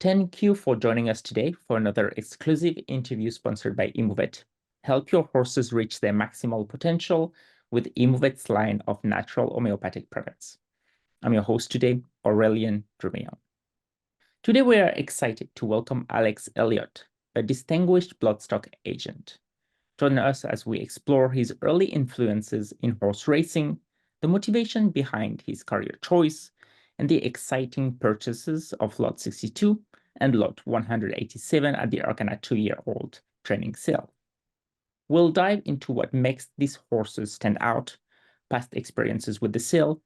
Thank you for joining us today for another exclusive interview sponsored by Immovet. Help your horses reach their maximal potential with Immovet's line of natural homeopathic products. I'm your host today, Aurélien Drumion. Today we are excited to welcome Elliot, a distinguished bloodstock agent. Join us as we explore his early influences in horse racing, the motivation behind his career choice, and the exciting purchases of Lot 62 and Lot 187 at the Arqana 2-year-old training sale. We'll dive into what makes these horses stand out, past experiences with the sale,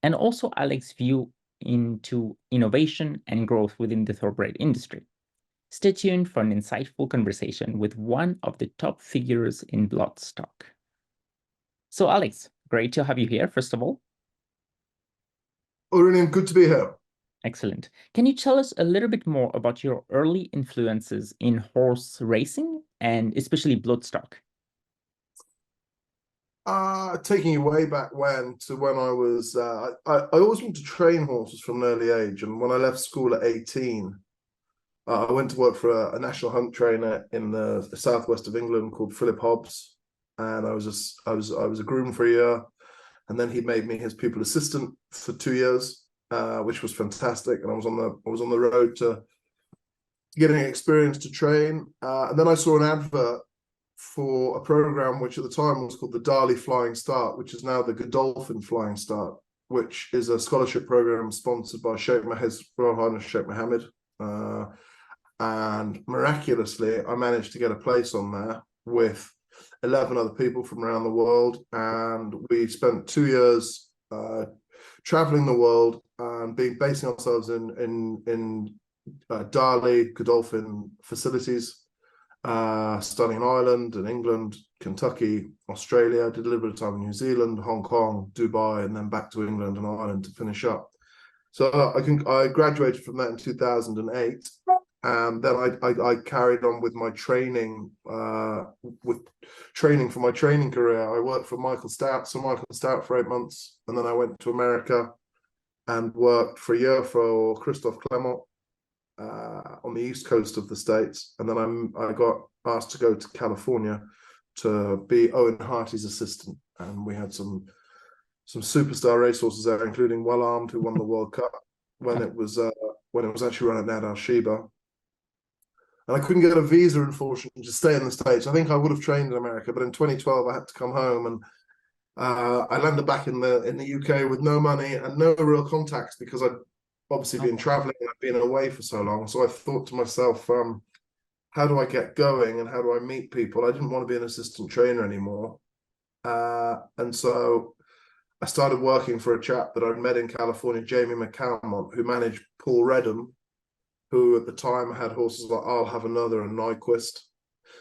and also Alex's view into innovation and growth within the thoroughbred industry. Stay tuned for an insightful conversation with one of the top figures in bloodstock. So Alex, great to have you here, first of all. Aurélien, good to be here. Excellent. Can you tell us a little bit more about your early influences in horse racing and especially bloodstock? Taking you way back when I was, I always wanted to train horses from an early age. And when I left school at 18, I went to work for a national hunt trainer in the southwest of England called Philip Hobbs. And I was a groom for a year. And then he made me his pupil assistant for 2 years, which was fantastic. And I was on the road to getting experience to train. And then I saw an advert for a program which at the time was called the Dali Flying Start, which is now the Godolphin Flying Start, which is a scholarship program sponsored by His Royal Highness Sheikh Mohammed. And miraculously, I managed to get a place on there with 11 other people from around the world. And we spent 2 years traveling the world and basing ourselves in Dali Godolphin facilities, studying in Ireland and England, Kentucky, Australia, did a little bit of time in New Zealand, Hong Kong, Dubai, and then back to England and Ireland to finish up. So I graduated from that in 2008. And then I carried on with my training, for my training career. I worked for Michael Stout for 8 months. And then I went to America and worked for a year for Christophe Clement on the East Coast of the States. And then I got asked to go to California to be Owen Harty's assistant. And we had some superstar racehorses there, including Well Armed, who won the World Cup when it was actually run at Nad Al Sheba. And I couldn't get a visa, unfortunately, to stay in the States. I think I would have trained in America, but in 2012 I had to come home, and I landed back in the UK with no money and no real contacts because I'd obviously been traveling and I'd been away for so long. So I thought to myself, how do I get going and how do I meet people? I didn't want to be an assistant trainer anymore. And so I started working for a chap that I'd met in California, Jamie McCalmont, who managed Paul Redham, who at the time had horses like I'll Have Another and Nyquist.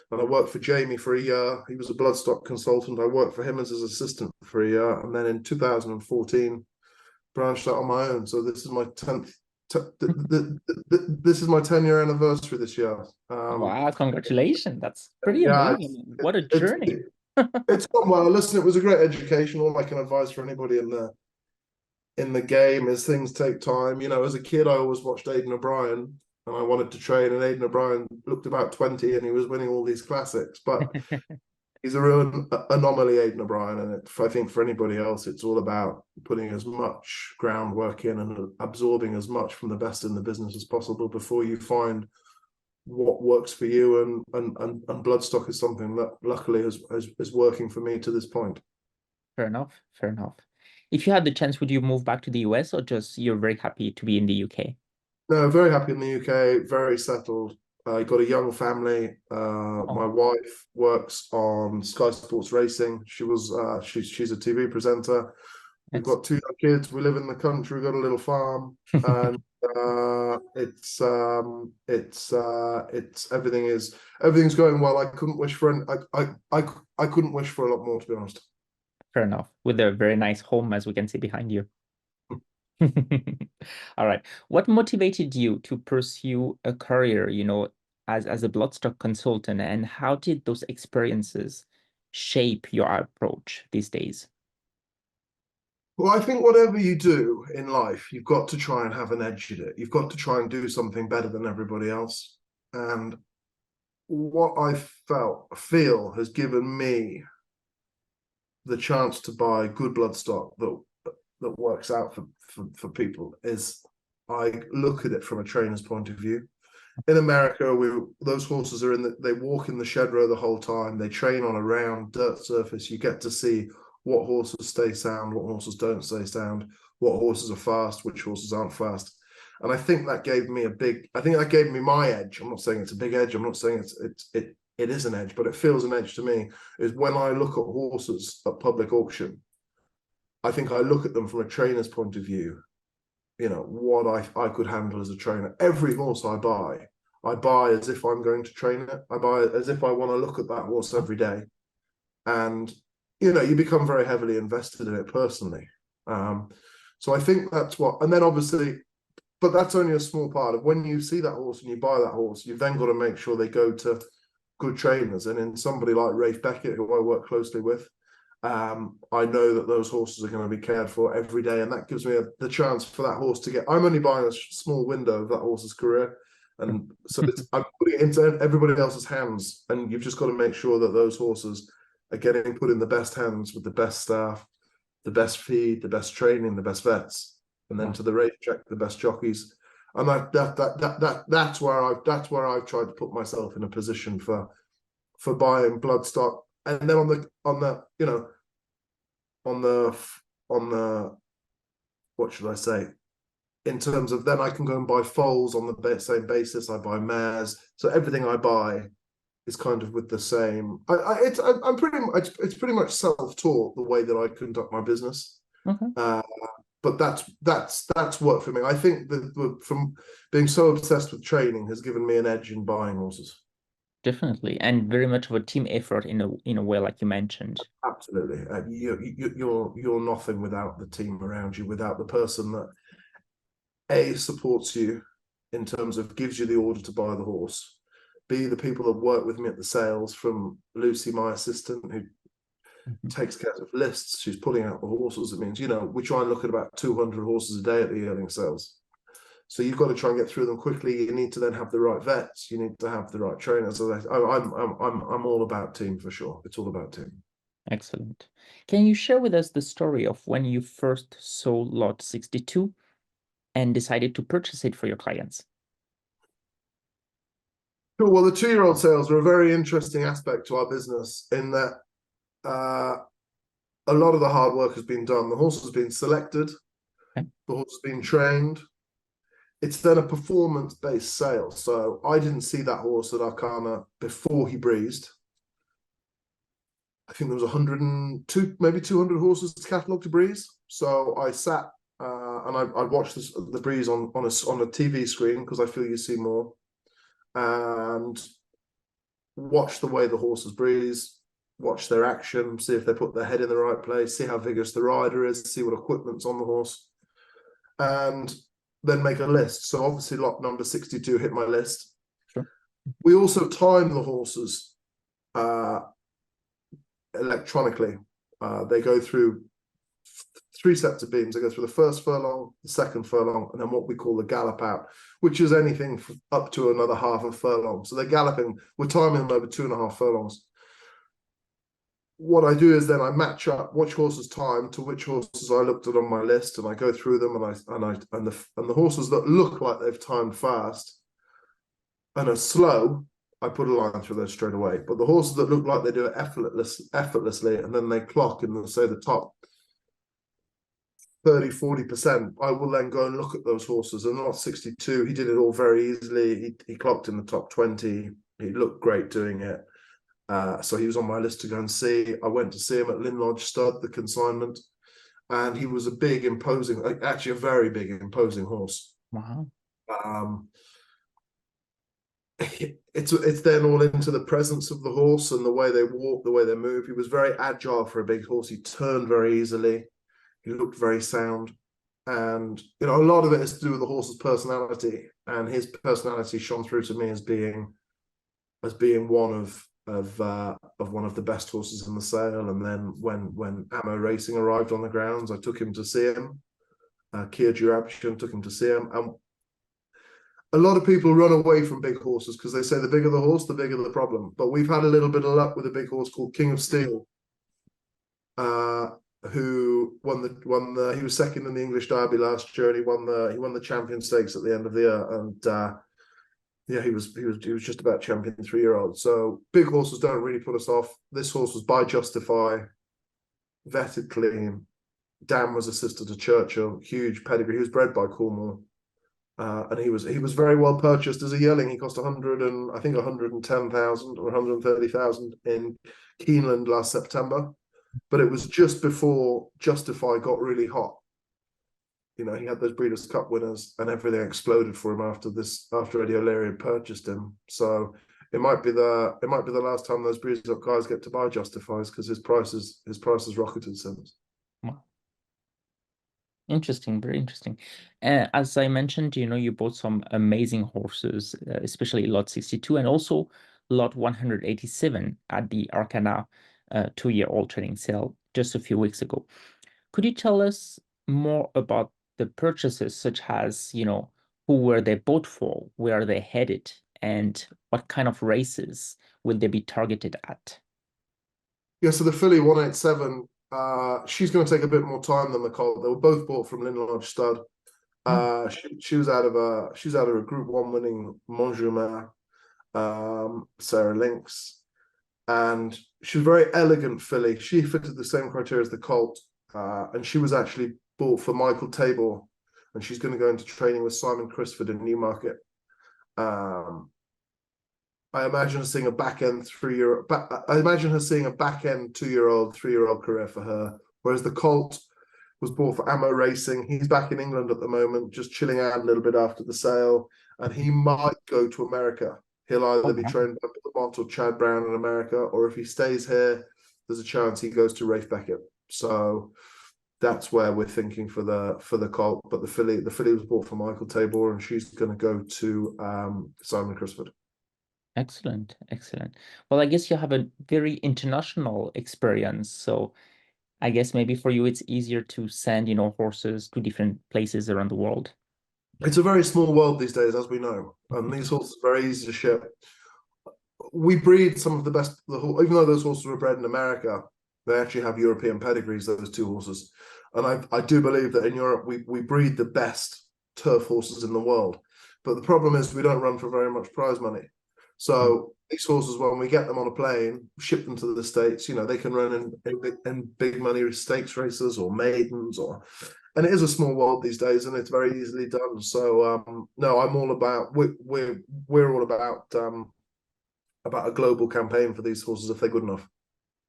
And I worked for Jamie for a year. He was a bloodstock consultant. I worked for him as his assistant for a year. And then in 2014, branched out on my own. So this is my 10th. This is my 10-year anniversary this year. Wow, congratulations. That's pretty amazing. What a journey. It's gone well. Listen, it was a great education. All I can advise for anybody in the game is things take time. You know, as a kid, I always watched Aidan O'Brien and I wanted to train, and Aidan O'Brien looked about 20 and he was winning all these classics, but he's a real anomaly, Aidan O'Brien. And I think for anybody else, it's all about putting as much groundwork in and absorbing as much from the best in the business as possible before you find what works for you. And bloodstock is something that luckily is working for me to this point. Fair enough. If you had the chance, would you move back to the US, or just you're very happy to be in the UK? No, very happy in the UK, very settled. I got a young family. My wife works on Sky Sports Racing. She's a TV presenter. We've got 2 young kids. We live in the country. We've got a little farm, and everything's going well. I couldn't wish for I couldn't wish for a lot more, to be honest. Fair enough. With a very nice home, as we can see behind you. All right. What motivated you to pursue a career, as a bloodstock consultant, and how did those experiences shape your approach these days? Well, I think whatever you do in life, you've got to try and have an edge in it. You've got to try and do something better than everybody else. And what I feel has given me the chance to buy good bloodstock that works out for people is I look at it from a trainer's point of view. In America, those horses are they walk in the shed row the whole time. They train on a round dirt surface. You get to see what horses stay sound, what horses don't stay sound, what horses are fast, which horses aren't fast. And I think that gave me my edge. I'm not saying it's a big edge. I'm not saying it is an edge, but it feels an edge to me. Is when I look at horses at public auction, I think I look at them from a trainer's point of view. You know, what I could handle as a trainer. Every horse I buy as if I'm going to train it. I buy it as if I want to look at that horse every day. And, you know, you become very heavily invested in it personally. So I think that's what, and then obviously, but that's only a small part of when you see that horse and you buy that horse, you've then got to make sure they go to good trainers. And in somebody like Rafe Beckett, who I work closely with, I know that those horses are going to be cared for every day, and that gives me the chance for that horse to get. I'm only buying a small window of that horse's career, and so I'm putting it into everybody else's hands, and you've just got to make sure that those horses are getting put in the best hands with the best staff, the best feed, the best training, the best vets, and then to the racetrack, the best jockeys. And that's where I've tried to put myself in a position for buying bloodstock, and then on the you know. On the what should I say, in terms of then I can go and buy foals on the same basis. I buy mares, so everything I buy is kind of with the same. I'm pretty much self-taught the way that I conduct my business. But that's worked for me. I think that from being so obsessed with training has given me an edge in buying horses. Definitely, and very much of a team effort in a way, like you mentioned. Absolutely, you're nothing without the team around you, without the person that supports you in terms of gives you the order to buy the horse. B, the people that work with me at the sales, from Lucy, my assistant, who takes care of lists. She's pulling out the horses. It means, you know, we try and look at about 200 horses a day at the yearling sales. So you've got to try and get through them quickly. You need to then have the right vets. You need to have the right trainers. So I'm all about team for sure. It's all about team. Excellent. Can you share with us the story of when you first saw lot 62 and decided to purchase it for your clients? Cool. Well, the 2-year-old sales are a very interesting aspect to our business in that a lot of the hard work has been done. The horse has been selected. Okay. The horse has been trained. It's then a performance-based sale. So I didn't see that horse at Arqana before he breezed. I think there was 102, maybe 200 horses catalogued to breeze. So I sat and I watched the breeze on a TV screen, because I feel you see more, and watch the way the horses breeze, watch their action, see if they put their head in the right place, see how vigorous the rider is, see what equipment's on the horse, and then make a list. So obviously lot number 62 hit my list. Sure. We also time the horses electronically. They go through 3 sets of beams. They go through the first furlong, the second furlong, and then what we call the gallop out, which is anything up to another half a furlong. So they're galloping. We're timing them over 2.5 furlongs. What I do is then I match up which horses time to which horses I looked at on my list, and I go through them, and the horses that look like they've timed fast and are slow, I put a line through those straight away. But the horses that look like they do it effortlessly, and then they clock in, say, the top 30-40%, I will then go and look at those horses. And not 62, he did it all very easily. He clocked in the top 20. He looked great doing it. So he was on my list to go and see. I went to see him at Lynn Lodge Stud, the consignment, and he was a big, imposing, actually a very big, imposing horse. Wow. It's then all into the presence of the horse and the way they walk, the way they move. He was very agile for a big horse. He turned very easily. He looked very sound. And, you know, a lot of it is to do with the horse's personality, and his personality shone through to me as being one of of one of the best horses in the sale. And then when Ammo Racing arrived on the grounds, I took him to see him. Kia Durabshin took him to see him. And a lot of people run away from big horses because they say the bigger the horse, the bigger the problem. But we've had a little bit of luck with a big horse called King of Steel, who he was second in the English Derby last year, and he won the Champion Stakes at the end of the year. And yeah, he was just about champion 3-year-old. So big horses don't really put us off. This horse was by Justify, vetted clean. Dan was a sister to Churchill, huge pedigree. He was bred by Cornwall. And he was very well purchased as a yearling. He cost 110,000 or 130,000 in Keeneland last September, but it was just before Justify got really hot. You know, he had those Breeders' Cup winners, and everything exploded for him after Eddie O'Leary had purchased him. So it might be the last time those Breeders' Cup guys get to buy Justifies, because his price has rocketed since. Wow. Interesting, very interesting. As I mentioned, you bought some amazing horses, especially Lot 62 and also Lot 187 at the Arqana 2-year-old training sale just a few weeks ago. Could you tell us more about the purchases, such as, who were they bought for, where are they headed, and what kind of races will they be targeted at? Yeah, so the filly 187, she's going to take a bit more time than the colt. They were both bought from Lynn Lodge Stud. She was out of a Group 1 winning Montjumer, Sarah Lynx, and she was a very elegant filly. She fitted the same criteria as the colt, and she was actually bought for Michael Tabor, and she's going to go into training with Simon Crisford in Newmarket. I imagine her seeing a back end 2-year-old, 3-year-old career for her. Whereas the colt was bought for Ammo Racing. He's back in England at the moment, just chilling out a little bit after the sale, and he might go to America. He'll either be trained by Bill Mott or Chad Brown in America, or if he stays here, there's a chance he goes to Rafe Beckett. So that's where we're thinking for the colt. But the filly was bought for Michael Tabor, and she's going to go to Simon Crisford. Excellent, excellent. Well, I guess you have a very international experience, so I guess maybe for you it's easier to send, horses to different places around the world. It's a very small world these days, as we know, and these horses are very easy to ship. We breed some of the best, even though those horses were bred in America, they actually have European pedigrees, those two horses. And I do believe that in Europe, we breed the best turf horses in the world. But the problem is we don't run for very much prize money. So these horses, when we get them on a plane, ship them to the States, they can run in big money stakes races or maidens, and it is a small world these days, and it's very easily done. So no, I'm all about we're all about a global campaign for these horses if they're good enough.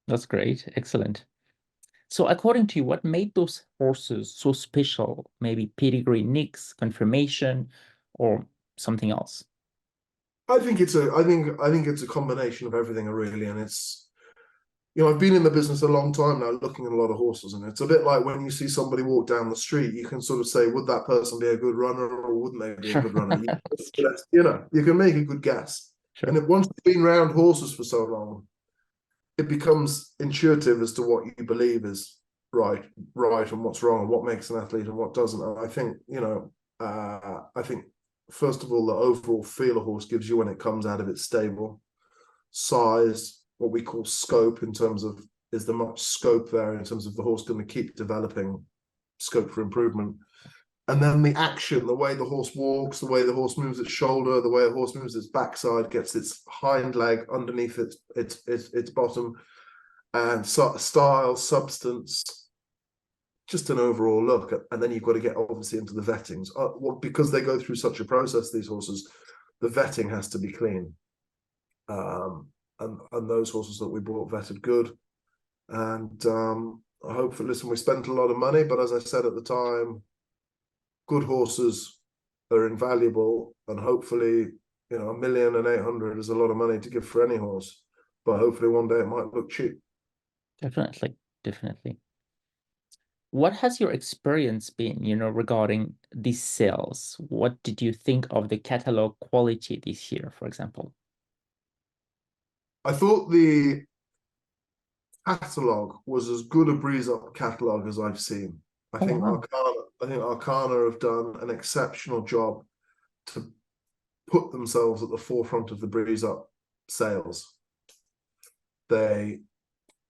That's great, excellent. So according to you, what made those horses so special? Maybe pedigree, nicks, confirmation, or something else? I think it's a combination of everything, really, and it's, I've been in the business a long time now, looking at a lot of horses, and it's a bit like when you see somebody walk down the street, you can sort of say, would that person be a good runner or wouldn't they be a good runner? You can make a good guess. Sure. And once you've been around horses for so long, it becomes intuitive as to what you believe is right, and what's wrong, and what makes an athlete and what doesn't. And I think, first of all, the overall feel a horse gives you when it comes out of its stable, size, what we call scope, in terms of, is there much scope there in terms of the horse going to keep developing, scope for improvement. And then the action, the way the horse walks, the way the horse moves its shoulder, the way a horse moves its backside, gets its hind leg underneath its bottom, and style, substance, just an overall look. And then you've got to get obviously into the vettings. Because they go through such a process, these horses, the vetting has to be clean. And those horses that we bought vetted good. And hopefully, listen, we spent a lot of money, but as I said at the time, good horses are invaluable, and hopefully, 1,800,000 is a lot of money to give for any horse, but hopefully one day it might look cheap. Definitely. What has your experience been, regarding these sales? What did you think of the catalog quality this year, for example? I thought the catalogue was as good a breeze up catalogue as I've seen. I Oh, think wow. Arqana have done an exceptional job to put themselves at the forefront of the breeze up sales. They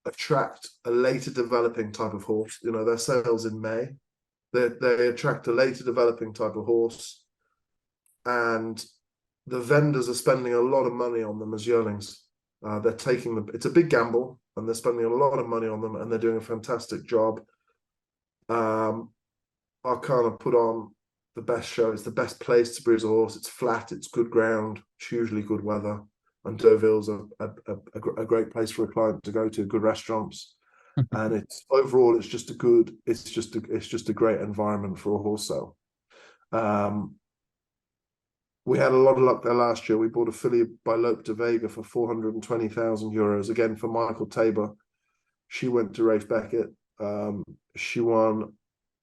attract a later developing type of horse. You know, their sales in May. They attract a later developing type of horse, and the vendors are spending a lot of money on them as yearlings. They're taking them. It's a big gamble, and they're spending a lot of money on them, and they're doing a fantastic job. Arqana put on the best show. It's the best place to breeze a horse. It's flat. It's good ground. It's usually good weather. And Deauville's a great place for a client to go to. Good restaurants, and it's overall it's just a great environment for a horse sale. We had a lot of luck there last year. We bought a filly by Lope de Vega for €420,000 again for Michael Tabor. She went to Rafe Beckett. She won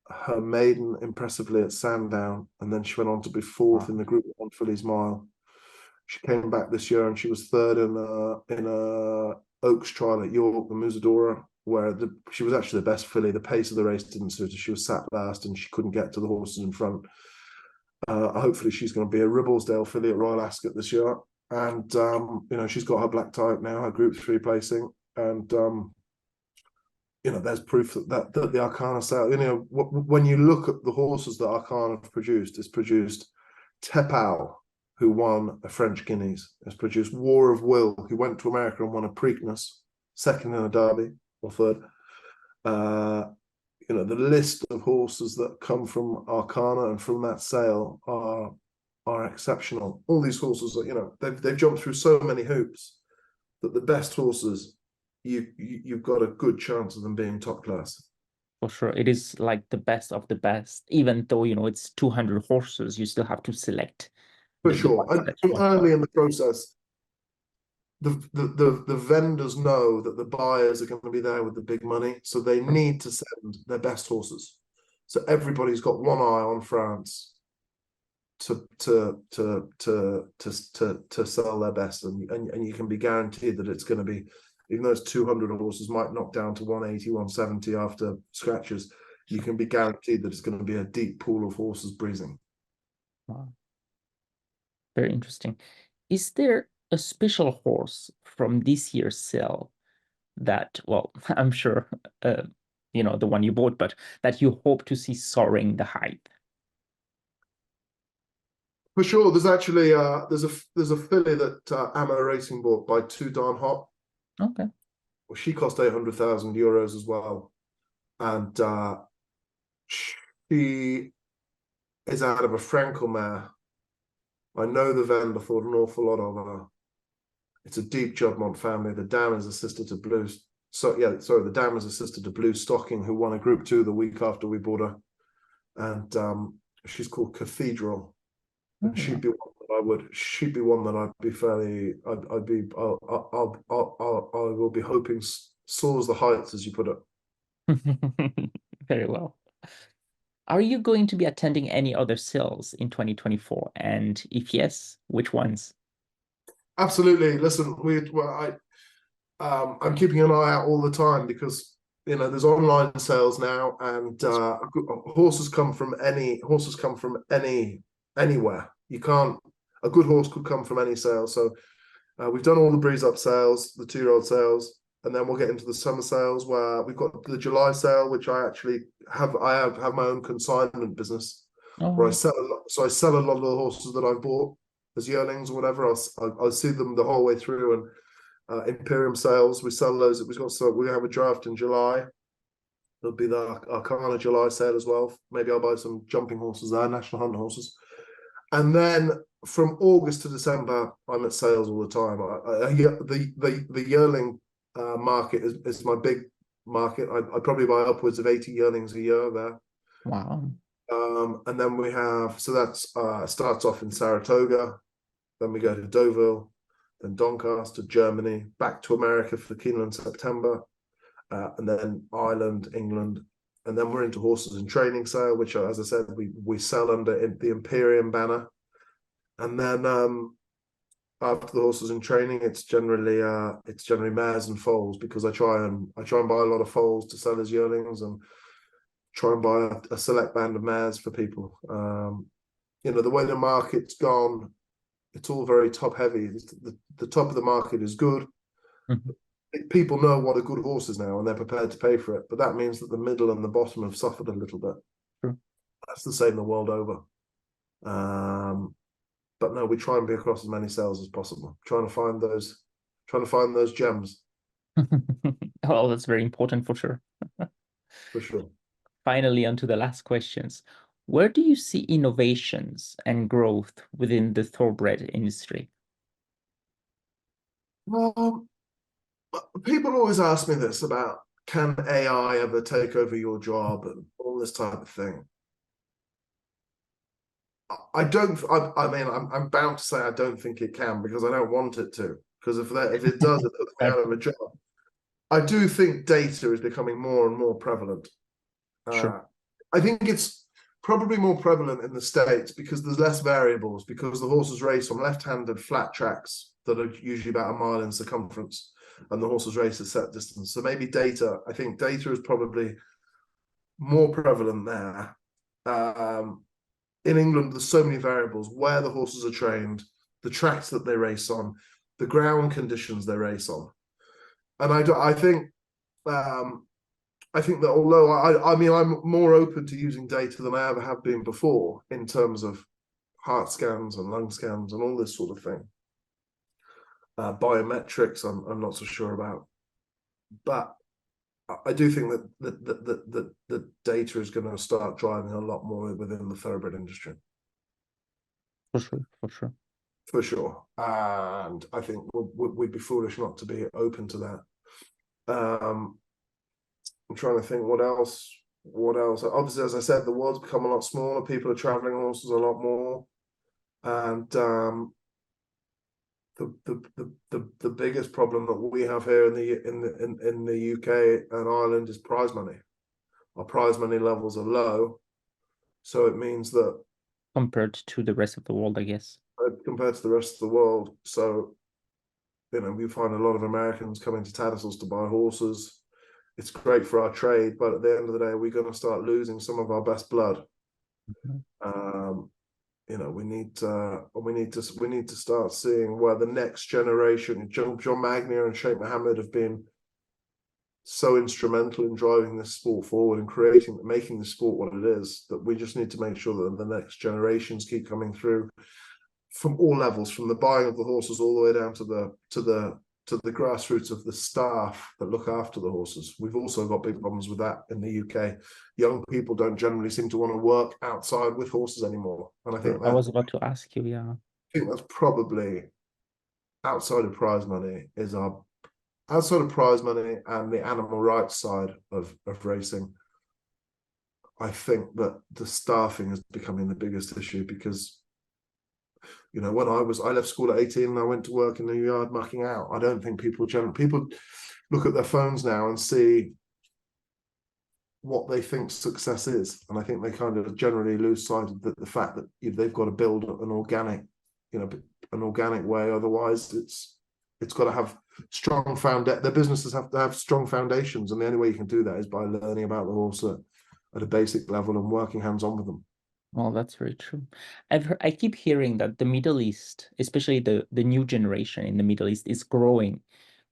her maiden impressively at Sandown, and then she went on to be fourth in the Group 1 Fillies Mile. She came back this year and she was third in a Oaks trial at York, the Musadora, where she was actually the best filly. The pace of the race didn't suit her. She was sat last and she couldn't get to the horses in front. Hopefully she's going to be a Ribblesdale filly at Royal Ascot this year. And, she's got her black type now, her Group 3 placing. And, there's proof that the Arqana sale, when you look at the horses that Arqana have produced, it's produced Tepau, who won a French Guineas. It's produced War of Will, who went to America and won a Preakness, second in a Derby, or third. The list of horses that come from Arqana and from that sale are exceptional. All these horses are, they've jumped through so many hoops that the best horses, you've got a good chance of them being top class. For sure. It is like the best of the best. Even though, it's 200 horses, you still have to select. For sure. And early in the process, the vendors know that the buyers are going to be there with the big money, so they need to send their best horses. So everybody's got one eye on France to sell their best, and you can be guaranteed that it's going to be, even those 200 horses might knock down to 180, 170 after scratches, you can be guaranteed that it's going to be a deep pool of horses breezing. Wow. Very interesting. Is there a special horse from this year's sale that, well, I'm sure, the one you bought, but that you hope to see soaring the hype? For sure, there's actually there's a filly that Ammo Racing bought by Two Darn Hot. Okay. Well, she cost €800,000 as well, and she is out of a Frankel mare. I know the vendor thought an awful lot of her. It's a deep Judmont family. The dam is a sister to Blue. The dam is a sister to Blue Stocking, who won a Group 2 the week after we bought her, and she's called Cathedral. And she'd be one that I'd be fairly. I will be hoping soars the heights, as you put it. Very well. Are you going to be attending any other sales in 2024? And if yes, which ones? Absolutely. Listen, I'm keeping an eye out all the time because there's online sales now, and horses come from anywhere. A good horse could come from any sale. So we've done all the breeze up sales, the 2-year-old sales, and then we'll get into the summer sales where we've got the July sale, which I actually have. I have my own consignment business where I sell a lot. So I sell a lot of the horses that I've bought as yearlings or whatever. I'll see them the whole way through. And Imperium sales, we sell those. We have a draft in July. There'll be the Arqana July sale as well. Maybe I'll buy some jumping horses there, National Hunt horses. And then from August to December, I'm at sales all the time. The yearling market is my big market. I probably buy upwards of 80 yearlings a year there. Wow. And then we have, so that's starts off in Saratoga, then we go to Deauville, then Doncaster, Germany, back to America for Keeneland September, and then Ireland, England, and then we're into horses and training sale, which, as I said, we sell under the Imperium banner, and then after the horses in training, it's generally mares and foals, because I try and buy a lot of foals to sell as yearlings, and try and buy a select band of mares for people. The way the market's gone, it's all very top heavy. The top of the market is good. Mhm. People know what a good horse is now, and they're prepared to pay for it. But that means that the middle and the bottom have suffered a little bit. True. That's the same the world over. But no, we try and be across as many sales as possible. Trying to find those gems. Well, that's very important for sure. For sure. Finally, on to the last questions. Where do you see innovations and growth within the thoroughbred industry? People always ask me this about, can AI ever take over your job and all this type of thing. I don't. I mean, I'm bound to say I don't think it can, because I don't want it to. Because if it does, it puts me out of a job. I do think data is becoming more and more prevalent. Sure. I think it's probably more prevalent in the States because there's less variables, because the horses race on left-handed flat tracks that are usually about a mile in circumference, and the horses race at set distance. So maybe I think data is probably more prevalent there. In England, there's so many variables: where the horses are trained, the tracks that they race on, the ground conditions they race on. And I think that although I mean, I'm more open to using data than I ever have been before in terms of heart scans and lung scans and all this sort of thing. Biometrics, I'm not so sure about, but I do think that data is going to start driving a lot more within the thoroughbred industry. For sure, for sure. For sure. And I think we'd be foolish not to be open to that. I'm trying to think what else. Obviously, as I said, the world's become a lot smaller. People are traveling horses a lot more. And the biggest problem that we have here in the UK and Ireland is prize money. Our prize money levels are low, so it means that Compared to the rest of the world, I guess. compared to the rest of the world, so we find a lot of Americans coming to Tattersalls to buy horses. It's great for our trade, but at the end of the day, we're going to start losing some of our best blood. Mm-hmm. We need to start seeing where the next generation, John Magnier and Sheikh Mohammed, have been so instrumental in driving this sport forward and making the sport what it is, that we just need to make sure that the next generations keep coming through from all levels, from the buying of the horses all the way down to the grassroots of the staff that look after the horses. We've also got big problems with that in the UK. Young people don't generally seem to want to work outside with horses anymore. And I think I was about to ask you, yeah. I think that's probably outside of prize money and the animal rights side of racing. I think that the staffing is becoming the biggest issue, because when I left school at 18 and I went to work in the yard mucking out. I don't think people look at their phones now and see what they think success is, and I think they kind of generally lose sight of the fact that they've got to build an organic way. Otherwise, it's got to have strong their businesses have to have strong foundations, and the only way you can do that is by learning about the horse at a basic level and working hands-on with them. Well, that's very true. I keep hearing that the Middle East, especially the new generation in the Middle East, is growing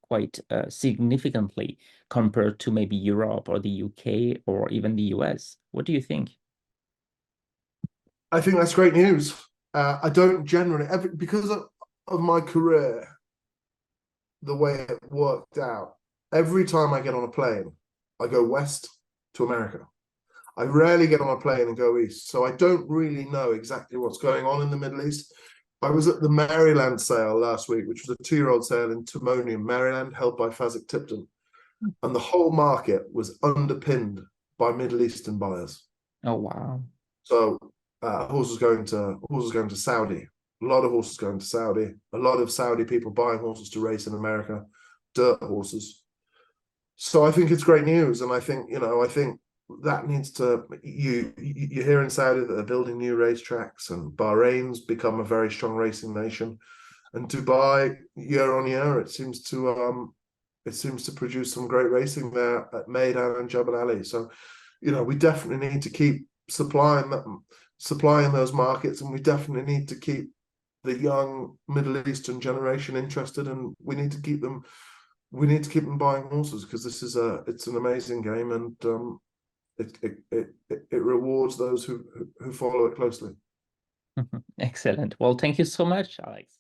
quite significantly compared to maybe Europe or the UK or even the US. What do you think? I think that's great news. I don't generally, because of my career, the way it worked out, every time I get on a plane, I go west to America. I rarely get on a plane and go east, so I don't really know exactly what's going on in the Middle East. I was at the Maryland sale last week, which was a 2-year-old sale in Timonium, Maryland, held by Fasik Tipton, and the whole market was underpinned by Middle Eastern buyers. Oh wow! So horses going to Saudi, a lot of horses going to Saudi, a lot of Saudi people buying horses to race in America, dirt horses. So I think it's great news, and I think that needs to, you hear in Saudi that they're building new racetracks, and Bahrain's become a very strong racing nation. Dubai, year on year, it seems to produce some great racing there at Meydan and Jebel Ali. So, we definitely need to keep supplying those markets, and we definitely need to keep the young Middle Eastern generation interested, and we need to keep them buying horses, because it's an amazing game, and it rewards those who follow it closely. Excellent. Well, thank you so much, Alex.